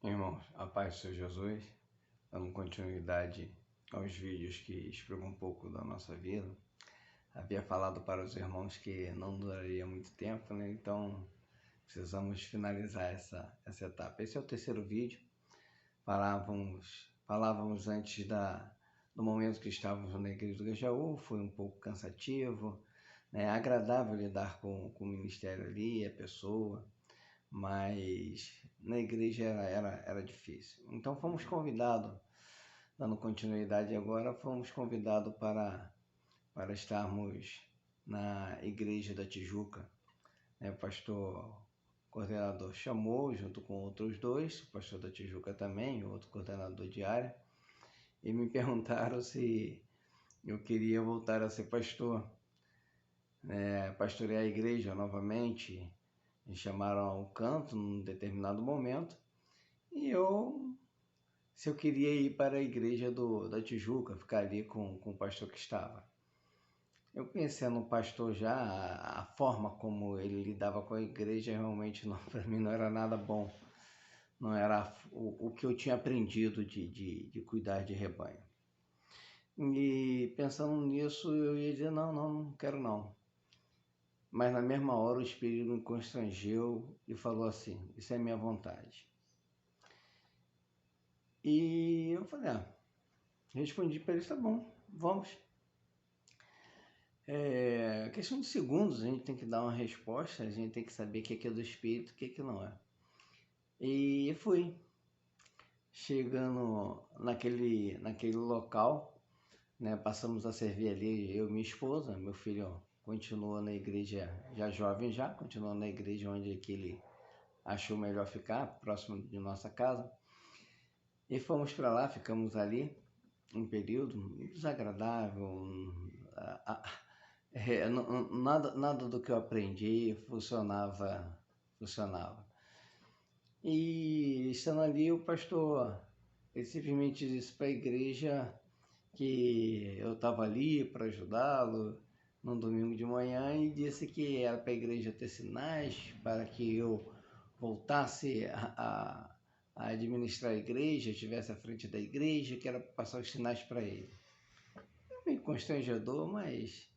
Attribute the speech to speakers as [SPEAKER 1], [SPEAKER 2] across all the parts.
[SPEAKER 1] Irmãos, a paz do Senhor Jesus, dando continuidade aos vídeos que explicam um pouco da nossa vida. Havia falado para os irmãos que não duraria muito tempo, né? Então precisamos finalizar essa etapa. Esse é o terceiro vídeo. Falávamos antes do momento que estávamos na igreja do Grajaú. Foi um pouco cansativo, né? Agradável lidar com o ministério ali, a pessoa, mas na igreja era difícil. Então fomos convidados, dando continuidade agora, fomos convidados para estarmos na igreja da Tijuca, né? O pastor coordenador chamou, junto com outros dois, o pastor da Tijuca também, outro coordenador de área, e me perguntaram se eu queria voltar a ser pastor, né? Pastorear a igreja novamente. Me chamaram ao canto num determinado momento e se eu queria ir para a igreja da Tijuca, ficar ali com o pastor que estava. Eu conhecendo o pastor já, a forma como ele lidava com a igreja realmente para mim não era nada bom. Não era o que eu tinha aprendido de cuidar de rebanho. E pensando nisso, eu ia dizer, não quero não. Mas na mesma hora o Espírito me constrangeu e falou assim, isso é minha vontade. E eu falei, respondi para ele, tá bom, vamos. Questão de segundos, a gente tem que dar uma resposta, a gente tem que saber o que é do Espírito, o que não é. E fui. Chegando naquele local, né, passamos a servir ali, eu e minha esposa, meu filho continua na igreja, já jovem já, continua na igreja onde que ele achou melhor ficar, próximo de nossa casa. E fomos para lá, ficamos ali um período desagradável. Nada do que eu aprendi funcionava. E estando ali, o pastor ele simplesmente disse para a igreja que eu estava ali para ajudá-lo num domingo de manhã e disse que era para a igreja ter sinais para que eu voltasse a administrar a igreja, estivesse à frente da igreja, que era para passar os sinais para ele. Meio constrangedor, mas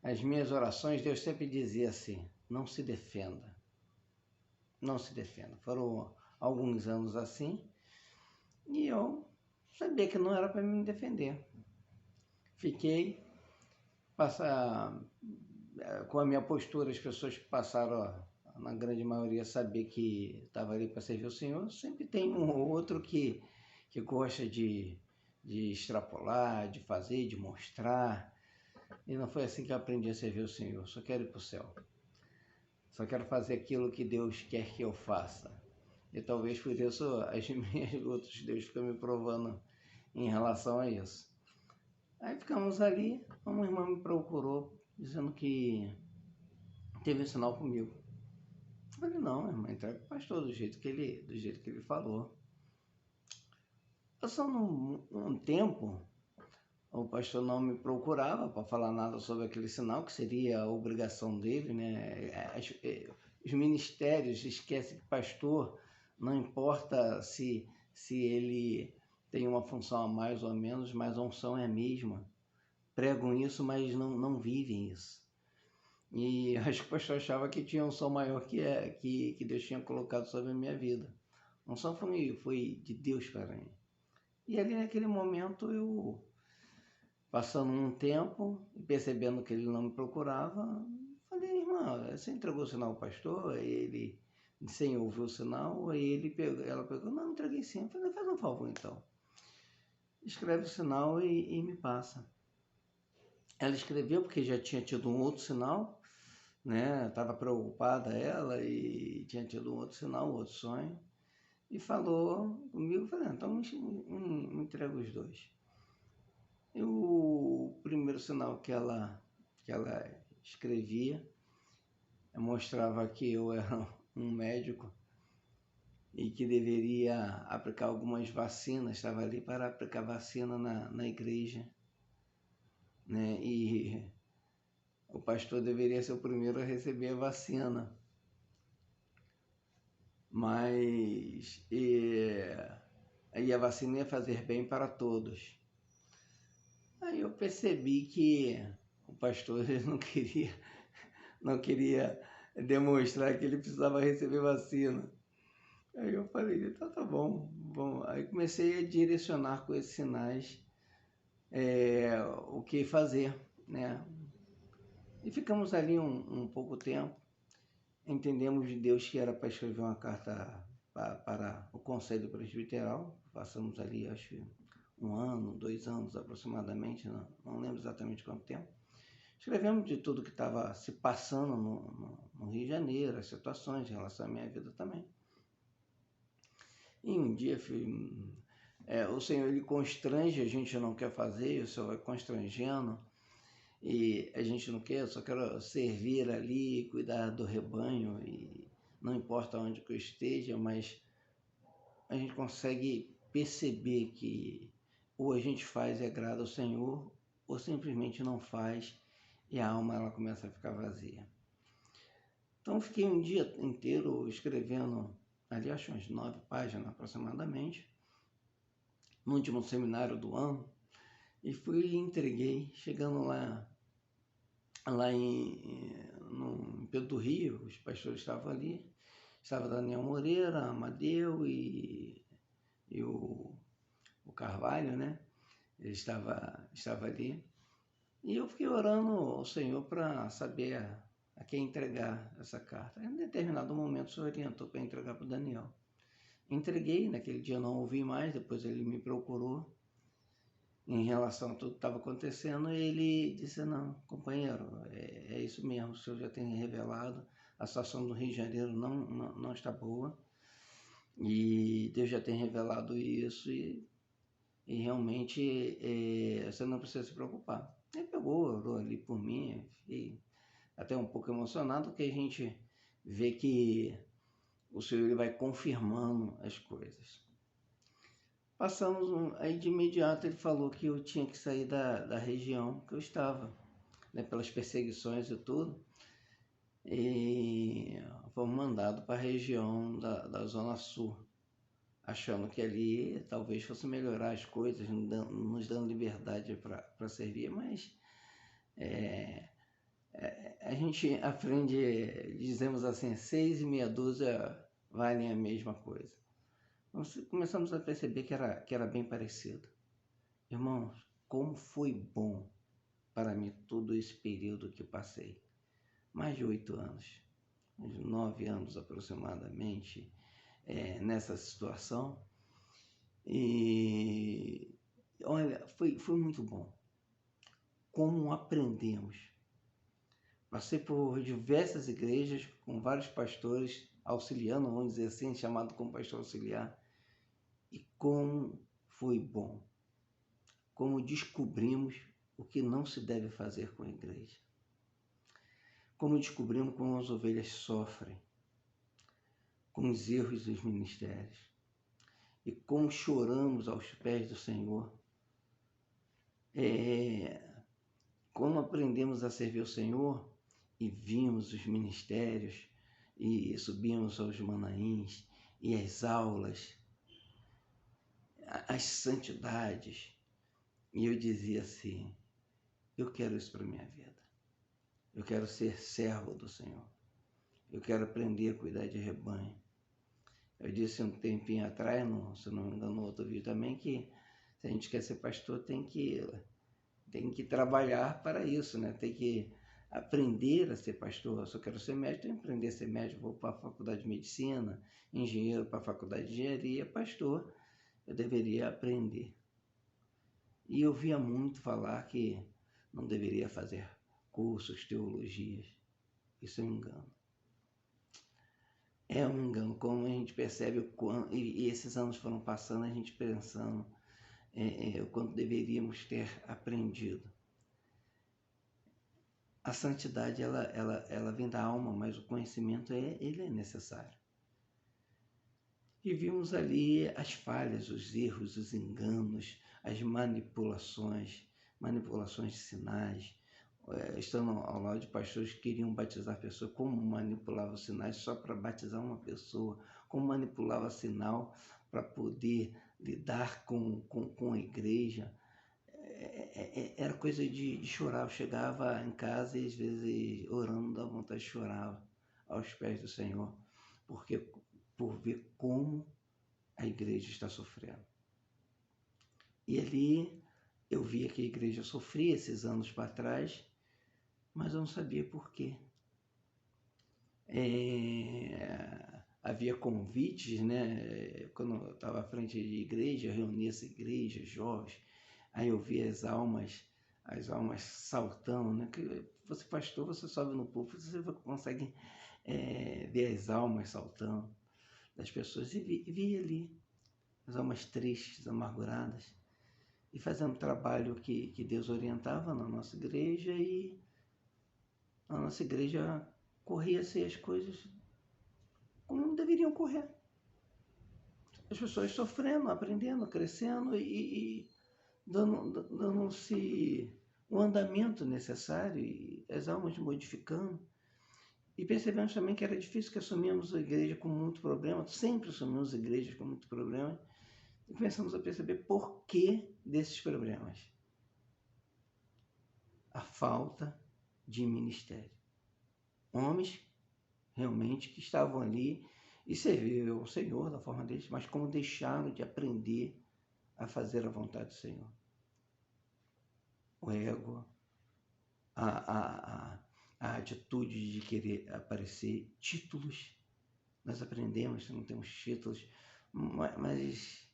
[SPEAKER 1] as minhas orações, Deus sempre dizia assim, não se defenda. Não se defenda. Foram alguns anos assim e eu sabia que não era para me defender. Fiquei, com a minha postura, as pessoas passaram, na grande maioria, saber que estava ali para servir o Senhor. Sempre tem um ou outro que gosta de extrapolar, de fazer, de mostrar. E não foi assim que eu aprendi a servir o Senhor. Só quero ir para o céu. Só quero fazer aquilo que Deus quer que eu faça. E talvez por isso as minhas lutas, Deus fica me provando em relação a isso. Aí ficamos ali, uma irmã me procurou, dizendo que teve um sinal comigo. Eu falei, não, irmã, entrega o pastor do jeito que ele falou. Passando um tempo, o pastor não me procurava para falar nada sobre aquele sinal, que seria a obrigação dele, né? Os ministérios esquecem que pastor, não importa se ele tem uma função a mais ou a menos, mas a unção é a mesma. Pregam isso, mas não vivem isso. E acho que o pastor achava que tinha um som maior que Deus tinha colocado sobre a minha vida. A unção foi de Deus para mim. E ali naquele momento eu, passando um tempo, percebendo que ele não me procurava, falei, irmã, você entregou o sinal ao pastor? Aí ele, sem ouvir o sinal, aí ela pegou, não, entreguei sim. Eu falei, faz um favor então. Escreve o sinal e me passa. Ela escreveu porque já tinha tido um outro sinal, né? Estava preocupada ela e tinha tido um outro sinal, um outro sonho. E falou comigo, falei, então me entrega os dois. E o primeiro sinal que ela escrevia mostrava que eu era um médico e que deveria aplicar algumas vacinas, estava ali para aplicar vacina na igreja, né? E o pastor deveria ser o primeiro a receber a vacina. mas aí a vacina ia fazer bem para todos. Aí eu percebi que o pastor ele não queria demonstrar que ele precisava receber vacina. Aí eu falei, então tá bom, bom. Aí comecei a direcionar com esses sinais o que fazer, né? E ficamos ali um pouco tempo, entendemos de Deus que era para escrever uma carta para o Conselho Presbiteral, passamos ali, acho, 1 ano, 2 anos aproximadamente, não lembro exatamente quanto tempo. Escrevemos de tudo que estava se passando no Rio de Janeiro, as situações em relação à minha vida também. E um dia o Senhor ele constrange, a gente não quer fazer, o Senhor vai constrangendo, e a gente não quer, eu só quero servir ali, cuidar do rebanho, e não importa onde que eu esteja, mas a gente consegue perceber que ou a gente faz e agrada ao Senhor, ou simplesmente não faz e a alma ela começa a ficar vazia. Então fiquei um dia inteiro escrevendo, ali acho umas 9 páginas aproximadamente, no último seminário do ano, e fui e entreguei, chegando lá no Pedro do Rio, os pastores estavam ali, estava Daniel Moreira, Amadeu e o Carvalho, né? Ele estava ali. E eu fiquei orando ao Senhor para saber a quem entregar essa carta. Em determinado momento, o Senhor orientou para entregar para o Daniel. Entreguei, naquele dia não ouvi mais, depois ele me procurou em relação a tudo que estava acontecendo, e ele disse, não, companheiro, é isso mesmo, o Senhor já tem revelado, a situação do Rio de Janeiro não está boa, e Deus já tem revelado isso, e realmente você não precisa se preocupar. Ele pegou, orou ali por mim, fiquei até um pouco emocionado, porque a gente vê que o Senhor ele vai confirmando as coisas. Passamos, aí de imediato ele falou que eu tinha que sair da região que eu estava, né, pelas perseguições e tudo, e fomos mandados para a região da Zona Sul, achando que ali talvez fosse melhorar as coisas, nos dando liberdade para servir, mas a gente aprende, dizemos assim, 6 e meia dúzia valem a mesma coisa. Nós começamos a perceber que era bem parecido. Irmãos, como foi bom para mim todo esse período que passei. Mais de 8 anos, uns 9 anos aproximadamente, nessa situação. E olha, foi muito bom. Como aprendemos. Passei por diversas igrejas com vários pastores auxiliando, vamos dizer assim, chamado como pastor auxiliar. E como foi bom. Como descobrimos o que não se deve fazer com a igreja. Como descobrimos como as ovelhas sofrem com os erros dos ministérios. E como choramos aos pés do Senhor. Como aprendemos a servir o Senhor e vimos os ministérios e subimos aos Manaíns e as aulas, as santidades. E eu dizia assim, eu quero isso para a minha vida. Eu quero ser servo do Senhor. Eu quero aprender a cuidar de rebanho. Eu disse um tempinho atrás, se não me engano, no outro vídeo também, que se a gente quer ser pastor, tem que trabalhar para isso, né? Tem que aprender a ser pastor. Eu só quero ser médico, tenho que aprender a ser médico. Vou para a faculdade de medicina, engenheiro para a faculdade de engenharia, pastor, eu deveria aprender. E eu via muito falar que não deveria fazer cursos, teologias. Isso é um engano. É um engano, como a gente percebe o quanto, e esses anos foram passando, a gente pensando o quanto deveríamos ter aprendido. A santidade, ela vem da alma, mas o conhecimento, ele é necessário. E vimos ali as falhas, os erros, os enganos, as manipulações de sinais, estando ao lado de pastores que queriam batizar pessoas, como manipulavam os sinais só para batizar uma pessoa, como manipulava sinal para poder lidar com a igreja. Era coisa de chorar. Eu chegava em casa e às vezes orando, dava vontade de chorar aos pés do Senhor, porque por ver como a igreja está sofrendo. E ali eu via que a igreja sofria esses anos para trás, mas eu não sabia por quê. Havia convites, né? Quando eu estava à frente de igreja, reunia essa igreja, jovens, aí eu via as almas saltando, né? Que você pastor, você sobe no púlpito, você consegue ver as almas saltando das pessoas, e via ali as almas tristes, amarguradas, e fazendo trabalho que Deus orientava na nossa igreja, e a nossa igreja corria-se as coisas como não deveriam correr. As pessoas sofrendo, aprendendo, crescendo e dando-se o andamento necessário, e as almas modificando. E percebemos também que era difícil, que assumíamos a igreja com muito problema, sempre assumimos igrejas com muito problema, e começamos a perceber por que desses problemas. A falta de ministério. Homens realmente que estavam ali e serviam ao Senhor da forma deles, mas como deixaram de aprender a fazer a vontade do Senhor. O ego, a atitude de querer aparecer, títulos. Nós aprendemos, não temos títulos, mas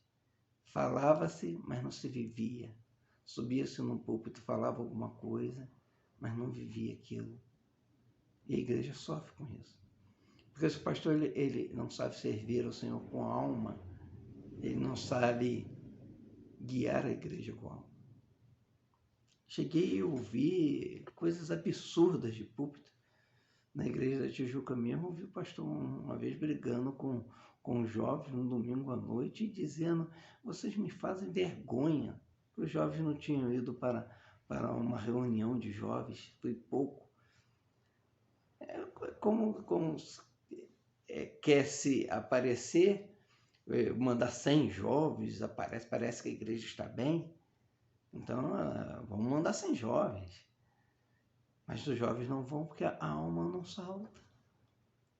[SPEAKER 1] falava-se, mas não se vivia. Subia-se num púlpito, falava alguma coisa, mas não vivia aquilo. E a igreja sofre com isso. Porque se o pastor ele não sabe servir ao Senhor com a alma, ele não sabe guiar a igreja com a alma. Cheguei a ouvir coisas absurdas de púlpito. Na igreja da Tijuca mesmo, ouvi o pastor uma vez brigando com os jovens no domingo à noite e dizendo: vocês me fazem vergonha. Os jovens não tinham ido para uma reunião de jovens, foi pouco. Como quer se aparecer, mandar 100 jovens, parece que a igreja está bem, então vamos mandar 100 jovens. Mas os jovens não vão porque a alma não salta.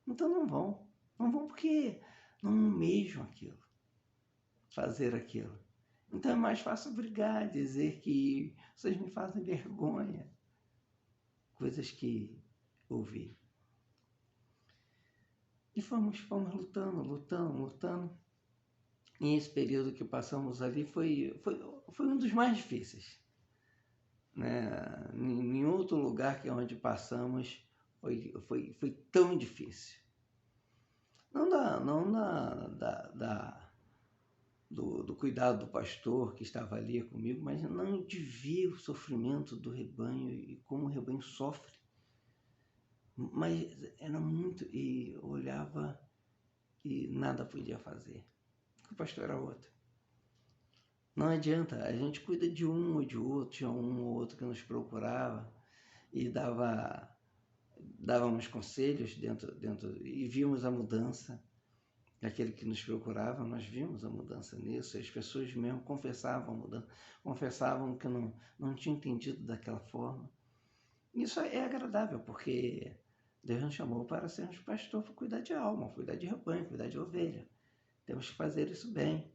[SPEAKER 1] Então não vão. Não vão porque não almejam aquilo, fazer aquilo. Então é mais fácil brigar, dizer que vocês me fazem vergonha. Coisas que ouvi. E fomos lutando. E esse período que passamos ali foi um dos mais difíceis. Né? Em outro lugar que onde passamos foi tão difícil. Não do cuidado do pastor que estava ali comigo, mas não de ver o sofrimento do rebanho e como o rebanho sofre. Mas era muito, e eu olhava e nada podia fazer. O pastor era outro. Não adianta, a gente cuida de um ou de outro, tinha um ou outro que nos procurava e dávamos conselhos dentro e víamos a mudança. Aquele que nos procurava, nós vimos a mudança nisso. As pessoas mesmo confessavam a mudança, confessavam que não tinham entendido daquela forma. Isso é agradável, porque Deus nos chamou para sermos pastor, para cuidar de alma, cuidar de rebanho, cuidar de ovelha. Temos que fazer isso bem.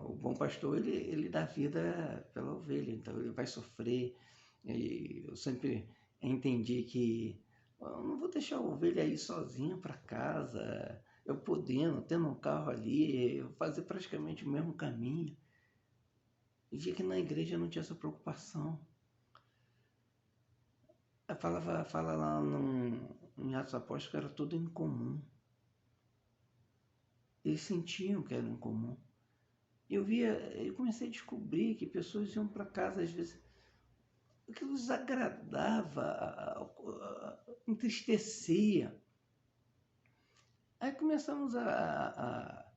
[SPEAKER 1] O bom pastor, ele dá vida pela ovelha, então ele vai sofrer. E eu sempre entendi que eu não vou deixar a ovelha ir sozinha para casa, eu tendo um carro ali, eu fazer praticamente o mesmo caminho. E via que na igreja não tinha essa preocupação. Fala lá em Atos Apóstolos que era tudo incomum. Eles sentiam que era incomum. Eu comecei a descobrir que pessoas iam para casa, às vezes, o que os agradava, entristecia. Aí começamos a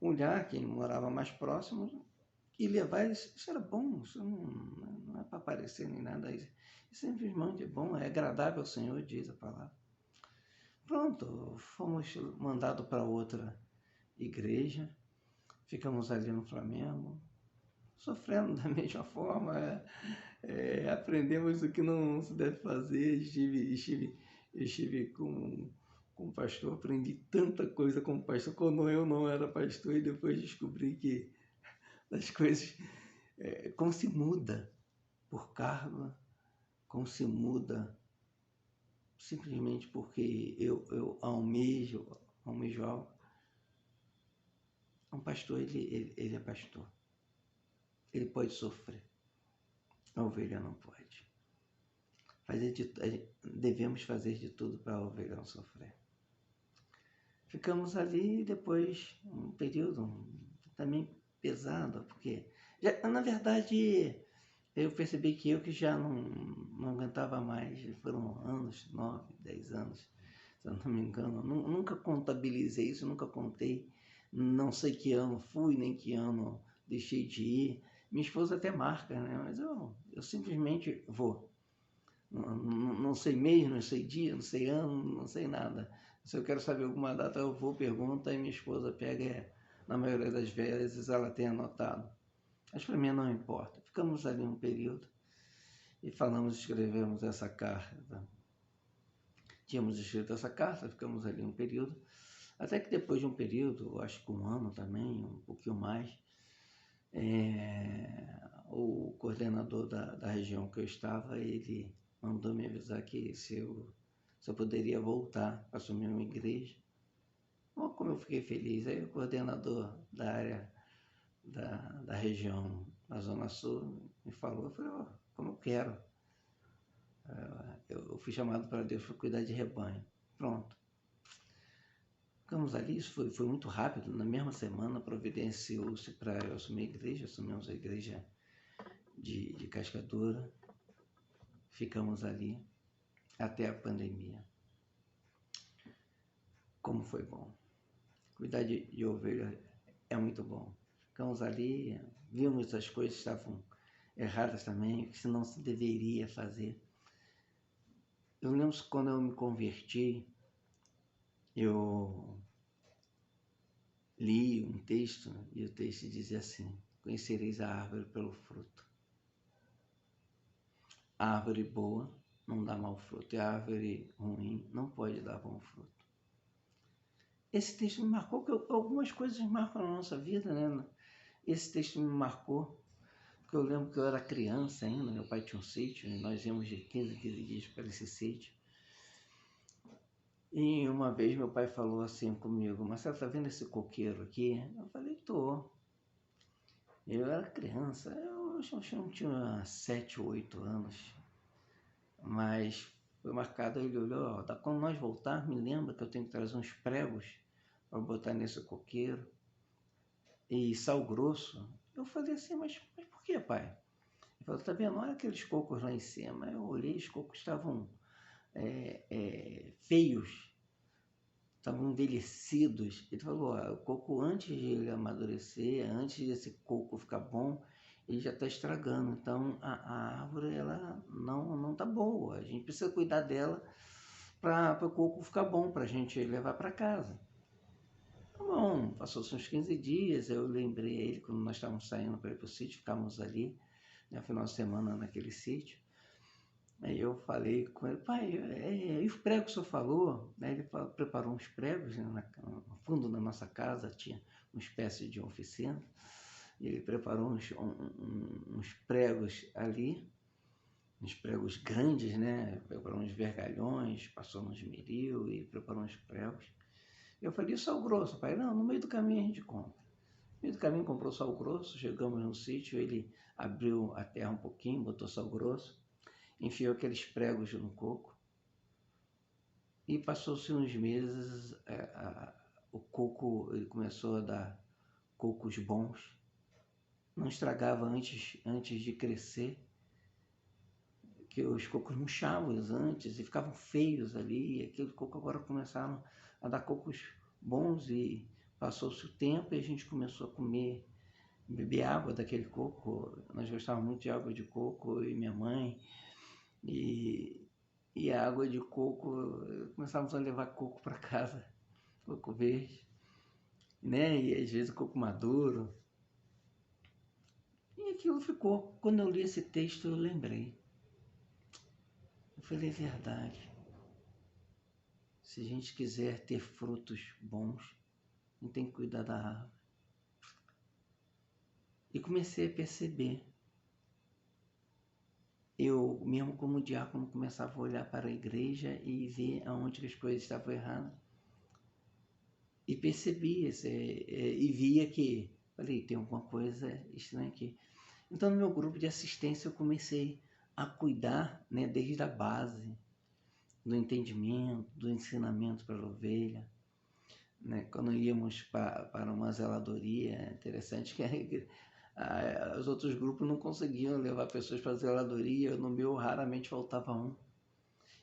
[SPEAKER 1] olhar quem morava mais próximo e levar isso era bom, isso não é para aparecer nem nada. Isso simplesmente é bom, é agradável ao Senhor, diz a palavra. Pronto, fomos mandados para outra igreja, ficamos ali no Flamengo, sofrendo da mesma forma, aprendemos o que não se deve fazer. Estive com o pastor, aprendi tanta coisa com o pastor, quando eu não era pastor, e depois descobri que as coisas, como se muda por cargo, como se muda simplesmente porque eu almejo algo. Um pastor, ele é pastor. Ele pode sofrer. A ovelha não pode. Devemos fazer de tudo para a ovelha não sofrer. Ficamos ali depois, um período também pesado, porque, na verdade, eu percebi que eu que já não aguentava mais. Foram anos, 9, 10 anos, se eu não me engano. Nunca contabilizei isso, nunca contei. Não sei que ano fui, nem que ano deixei de ir. Minha esposa até marca, né? Mas eu simplesmente vou. Não sei mês, não sei dia, não sei ano, não sei nada. Se eu quero saber alguma data, eu vou, pergunta, e minha esposa pega, na maioria das vezes ela tem anotado. Mas para mim não importa. Ficamos ali um período e escrevemos essa carta. Tínhamos escrito essa carta, ficamos ali um período. Até que depois de um período, acho que um ano também, um pouquinho mais, o coordenador da região que eu estava, ele mandou me avisar que se eu poderia voltar para assumir uma igreja. Bom, como eu fiquei feliz, aí o coordenador da área da região da Zona Sul me falou, eu falei, como eu quero. Eu fui chamado para Deus para cuidar de rebanho. Pronto. Ficamos ali, isso foi muito rápido. Na mesma semana providenciou-se para eu assumir a igreja, assumimos a igreja de Cascadura. Ficamos ali até a pandemia. Como foi bom. Cuidar de ovelha é muito bom. Ficamos ali, vimos as coisas que estavam erradas também, o que não se deveria fazer. Eu lembro que quando eu me converti, eu li um texto, e o texto dizia assim: conhecereis a árvore pelo fruto. A árvore boa não dá mau fruto, e a árvore ruim não pode dar bom fruto. Esse texto me marcou, que algumas coisas marcam na nossa vida, né? Esse texto me marcou, porque eu lembro que eu era criança ainda, meu pai tinha um sítio, e nós íamos de 15 dias para esse sítio. E uma vez meu pai falou assim comigo: Marcelo, tá vendo esse coqueiro aqui? Eu falei, tô. Eu era criança, eu acho que não tinha 7 ou 8 anos, mas foi marcado. Ele olhou, quando nós voltar, me lembra que eu tenho que trazer uns pregos para botar nesse coqueiro e sal grosso. Eu falei assim, mas por que, pai? Ele falou, tá vendo, olha aqueles cocos lá em cima. Eu olhei, os cocos estavam feios, estavam envelhecidos. Ele falou, o coco, antes de ele amadurecer, antes desse coco ficar bom, ele já está estragando. Então a árvore, ela não está boa. A gente precisa cuidar dela para o coco ficar bom, para a gente levar para casa. Tá bom, passou-se uns 15 dias, eu lembrei ele quando nós estávamos saindo para ir para o sítio, ficávamos ali, né, final de semana naquele sítio. Aí eu falei com ele, pai, e os pregos que o senhor falou? Aí ele preparou uns pregos, né, no fundo da nossa casa tinha uma espécie de oficina, e ele preparou uns pregos ali, uns pregos grandes, né? Preparou uns vergalhões, passou nos esmeril e preparou uns pregos. Eu falei, sal grosso, pai? Não, no meio do caminho a gente compra. No meio do caminho comprou sal grosso, chegamos no sítio, ele abriu a terra um pouquinho, botou sal grosso, enfiou aqueles pregos no coco e passou-se uns meses, o coco, ele começou a dar cocos bons, não estragava antes de crescer, que os cocos murchavam antes e ficavam feios ali, e aquele coco agora começaram a dar cocos bons, e passou-se o tempo e a gente começou a beber água daquele coco. Nós gostávamos muito de água de coco, eu e minha mãe, e e a água de coco, começávamos a levar coco para casa, coco verde, né? E às vezes coco maduro. E aquilo ficou. Quando eu li esse texto, eu lembrei. Eu falei, é verdade. Se a gente quiser ter frutos bons, a gente tem que cuidar da árvore. E comecei a perceber. Eu, mesmo como diácono, começava a olhar para a igreja e ver aonde as coisas estavam erradas. E percebia, e via que, falei, tem alguma coisa estranha aqui. Então, no meu grupo de assistência, eu comecei a cuidar, né, desde a base, do entendimento, do ensinamento para a ovelha. Né? Quando íamos para uma zeladoria, é interessante que os outros grupos não conseguiam levar pessoas para a zeladoria, no meu raramente faltava um.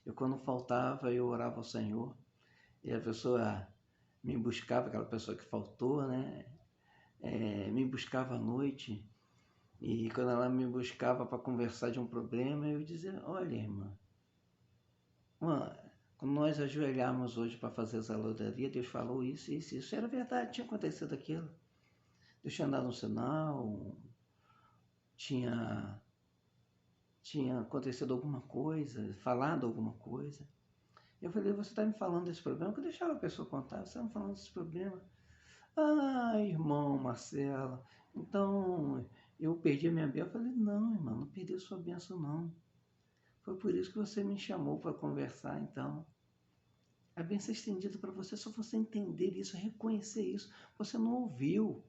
[SPEAKER 1] Eu, quando faltava, eu orava ao Senhor, e a pessoa me buscava, aquela pessoa que faltou, né? Me buscava à noite, e quando ela me buscava para conversar de um problema, eu dizia, olha, irmã, quando nós ajoelhamos hoje para fazer a zeladoria, Deus falou isso, isso, isso. Era verdade, tinha acontecido aquilo. Deus tinha dado um sinal, tinha acontecido alguma coisa, falado alguma coisa. Eu falei, você está me falando desse problema? Eu deixava a pessoa contar, você está me falando desse problema? Ah, irmão Marcelo, então eu perdi a minha bênção. Eu falei, não, irmão, não perdi a sua bênção, não. Foi por isso que você me chamou para conversar, então. A bênção é estendida para você, só você entender isso, reconhecer isso. Você não ouviu,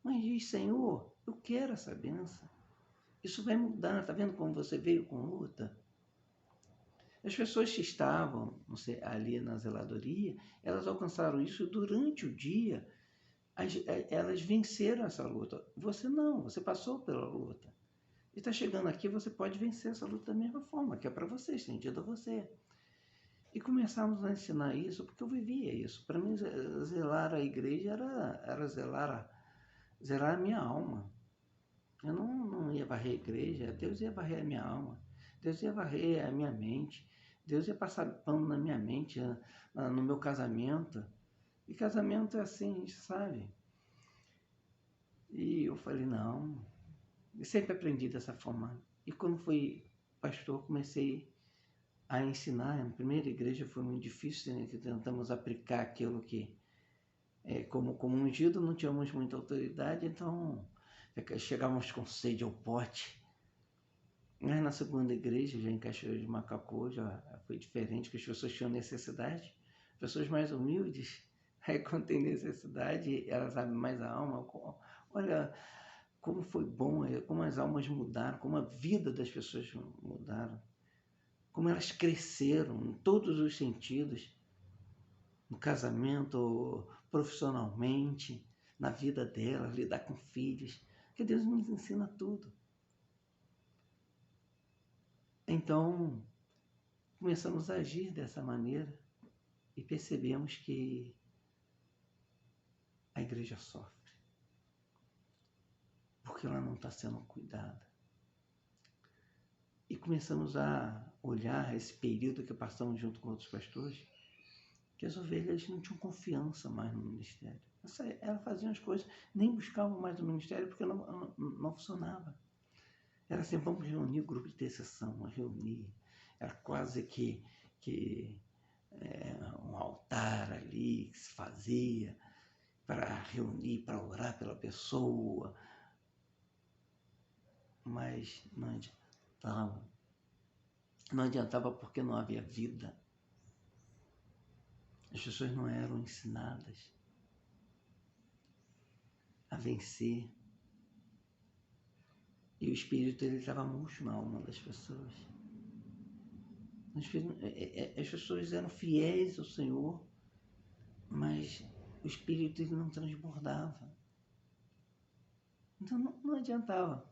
[SPEAKER 1] mas diz, Senhor, eu quero essa bênção. Isso vai mudar, tá vendo como você veio com luta? As pessoas que estavam, não sei, ali na zeladoria, elas alcançaram isso durante o dia. Elas venceram essa luta. Você não, você passou pela luta. E está chegando aqui, você pode vencer essa luta da mesma forma, que é para você, estendido a você. E começamos a ensinar isso, porque eu vivia isso. Para mim, zelar a igreja era zelar a minha alma. Eu não ia varrer a igreja, Deus ia varrer a minha alma. Deus ia varrer a minha mente. Deus ia passar pano na minha mente, no meu casamento. E casamento é assim, a gente sabe. E eu falei, não. Eu sempre aprendi dessa forma. E quando fui pastor, comecei a ensinar. Na primeira igreja foi muito difícil, né? Que tentamos aplicar aquilo que, como ungido, não tínhamos muita autoridade, então chegávamos com sede ao pote. Mas na segunda igreja, já em Cachoeira de Macacu, já foi diferente, porque as pessoas tinham necessidade, pessoas mais humildes, aí quando tem necessidade, elas abrem mais a alma. Olha como foi bom, como as almas mudaram, como a vida das pessoas mudaram, como elas cresceram em todos os sentidos, no casamento, profissionalmente, na vida delas, lidar com filhos, que Deus nos ensina tudo. Então, começamos a agir dessa maneira e percebemos que a igreja sofre, porque ela não está sendo cuidada. E começamos a olhar esse período que passamos junto com outros pastores, que as ovelhas não tinham confiança mais no ministério. Elas faziam as coisas, nem buscavam mais o ministério porque não funcionava. Era assim, vamos reunir o grupo de intercessão, vamos reunir. Era quase que um altar ali que se fazia para reunir, para orar pela pessoa. Mas não adiantava. Não adiantava porque não havia vida. As pessoas não eram ensinadas a vencer. E o Espírito ele estava murcho na alma das pessoas. As pessoas eram fiéis ao Senhor, mas o Espírito ele não transbordava. Então não adiantava.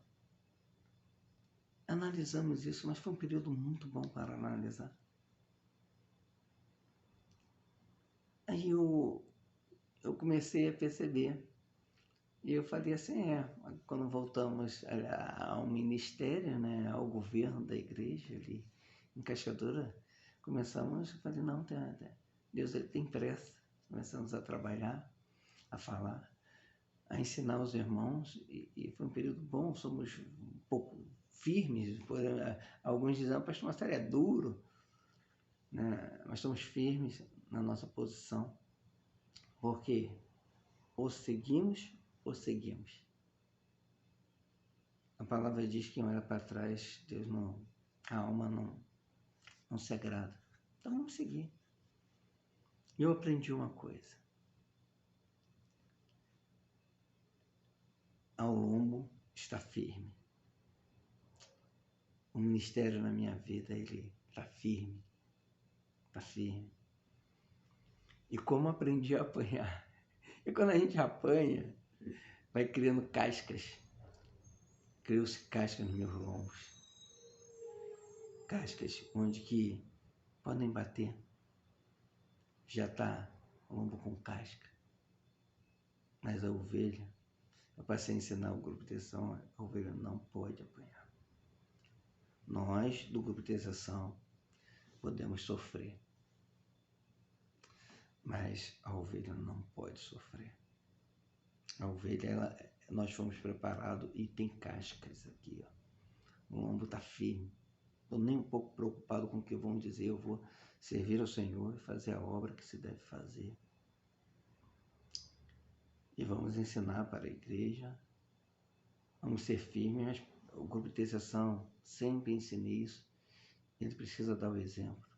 [SPEAKER 1] Analisamos isso, mas foi um período muito bom para analisar. Aí eu comecei a perceber. E eu falei assim, quando voltamos ao ministério, né, ao governo da igreja ali em Cascadura, Começamos, eu falei, não, Deus ele tem pressa. Começamos a trabalhar, a falar, a ensinar os irmãos, e foi um período bom, somos um pouco firmes, alguns dizem, pastor Marcelo é duro, né? Mas estamos firmes na nossa posição, porque ou seguimos ou seguimos. A palavra diz que olha para trás, Deus não, a alma não se agrada. Então vamos seguir. Eu aprendi uma coisa. Ao lombo está firme. O ministério na minha vida, ele está firme. Está firme. E como aprendi a apanhar. E quando a gente apanha, vai criando cascas. Criou-se cascas nos meus lombos. Cascas onde que podem bater. Já está o lombo com casca. Mas a ovelha, eu passei a ensinar o grupo de exceção, a ovelha não pode apanhar. Nós, do grupo de exceção, podemos sofrer. Mas a ovelha não pode sofrer. A ovelha, nós fomos preparados e tem cascas aqui, ó. O lombo está firme. Estou nem um pouco preocupado com o que vão dizer. Eu vou servir ao Senhor e fazer a obra que se deve fazer. E vamos ensinar para a igreja. Vamos ser firmes, mas o grupo de intercessão, sempre ensinei isso. Ele precisa dar o exemplo.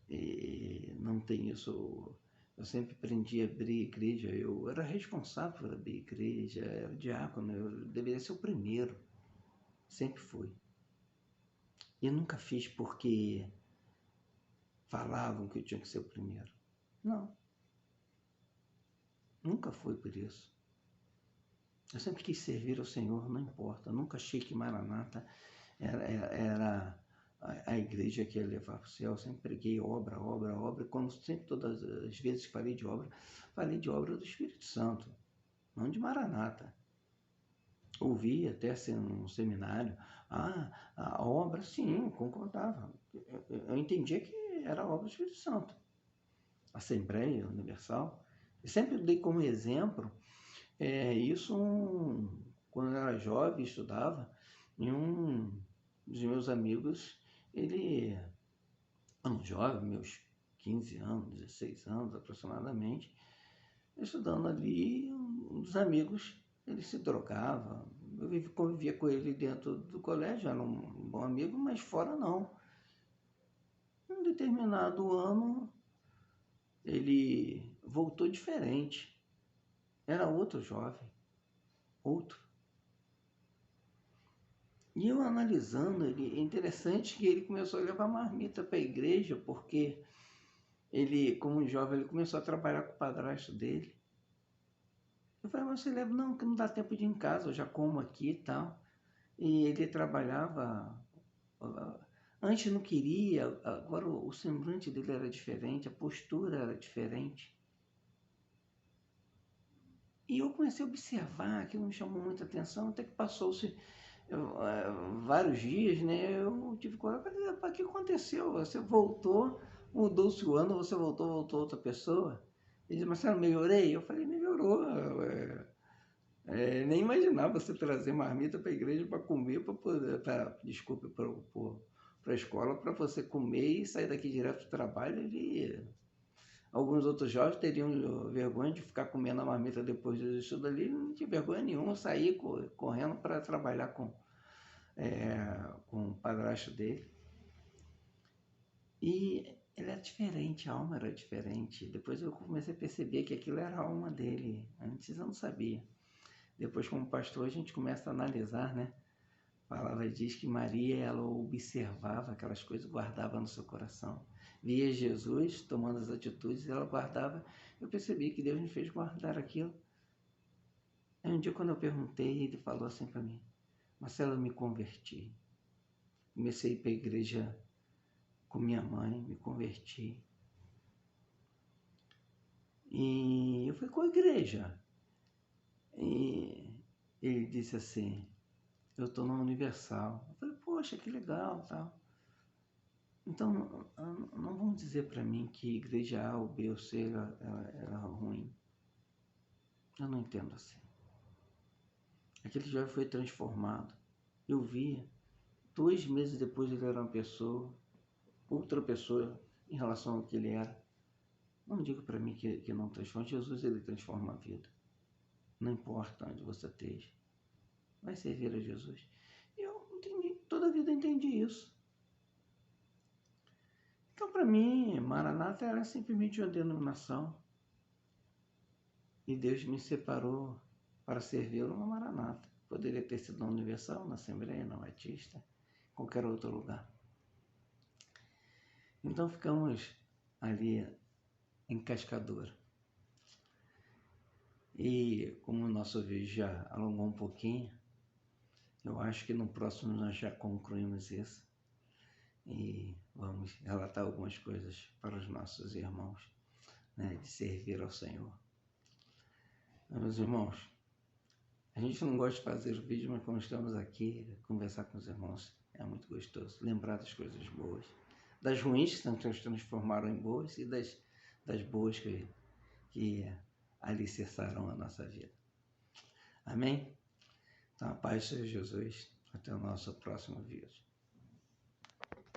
[SPEAKER 1] E não tem isso. Eu sempre aprendi a abrir igreja. Eu era responsável por abrir igreja, era diácono, eu deveria ser o primeiro. Sempre fui. E eu nunca fiz porque falavam que eu tinha que ser o primeiro. Não. Nunca foi por isso. Eu sempre quis servir ao Senhor, não importa. Eu nunca achei que Maranata era a igreja que ia levar para o céu. Eu sempre preguei obra. Quando sempre, todas as vezes que falei de obra do Espírito Santo, não de Maranata. Ouvi até um seminário. A obra, sim, concordava. Eu entendia que era a obra do Espírito Santo. Assembleia Universal. Eu sempre dei como exemplo quando eu era jovem, estudava, e um dos meus amigos, ele, jovem, meus 15 anos, 16 anos aproximadamente, estudando ali, um dos amigos, ele se drogava. Eu convivia com ele dentro do colégio, era um bom amigo, mas fora não. Em um determinado ano, ele voltou diferente. Era outro jovem, outro. E eu analisando ele, é interessante que ele começou a levar marmita para a igreja, porque ele, como jovem, ele começou a trabalhar com o padrasto dele. Eu falei, mas você leva? Não, que não dá tempo de ir em casa, eu já como aqui e tal. E ele trabalhava, antes não queria, agora o semblante dele era diferente, a postura era diferente. E eu comecei a observar, aquilo me chamou muita atenção, até que passou-se vários dias, né? Eu tive coragem, falei, o que aconteceu? Você voltou, mudou-se o ano, você voltou outra pessoa? Ele disse, Marcelo, melhorei? Eu falei, melhorou. Nem imaginava você trazer marmita para a igreja para comer, para a escola, para você comer e sair daqui direto do trabalho. Alguns outros jovens teriam vergonha de ficar comendo a marmita depois do estudo ali, não tinha vergonha nenhuma, sair correndo para trabalhar com o padrasto dele. E ele era diferente, a alma era diferente. Depois eu comecei a perceber que aquilo era a alma dele. Antes eu não sabia. Depois, como pastor, a gente começa a analisar, né? A palavra diz que Maria, ela observava aquelas coisas, guardava no seu coração. Via Jesus tomando as atitudes, ela guardava. Eu percebi que Deus me fez guardar aquilo. Aí um dia, quando eu perguntei, ele falou assim para mim, Marcelo, eu me converti. Comecei a ir para a igreja com minha mãe, me converti. E eu fui com a igreja. E ele disse assim, eu estou na Universal. Eu falei, poxa, que legal, tal. Então, não vão dizer para mim que igreja A ou B ou C era ruim. Eu não entendo assim. Aquele jovem foi transformado. Eu via. 2 meses depois ele era uma pessoa, outra pessoa em relação ao que ele era. Não diga para mim que não transforma. Jesus, ele transforma a vida. Não importa onde você esteja. Vai servir a Jesus. Eu entendi, toda a vida entendi isso. Então, para mim, Maranata era simplesmente uma denominação. E Deus me separou para servi-lo no Maranata. Poderia ter sido na Universal, na Assembleia, na Batista, qualquer outro lugar. Então ficamos ali em Cascadura. E como o nosso vídeo já alongou um pouquinho, eu acho que no próximo nós já concluímos isso. E vamos relatar algumas coisas para os nossos irmãos, né, de servir ao Senhor. Meus irmãos, a gente não gosta de fazer o vídeo, mas quando estamos aqui, conversar com os irmãos é muito gostoso. Lembrar das coisas boas, das ruins que se transformaram em boas e das boas que alicerçaram a nossa vida. Amém? Então, a paz de Jesus. Até o nosso próximo vídeo.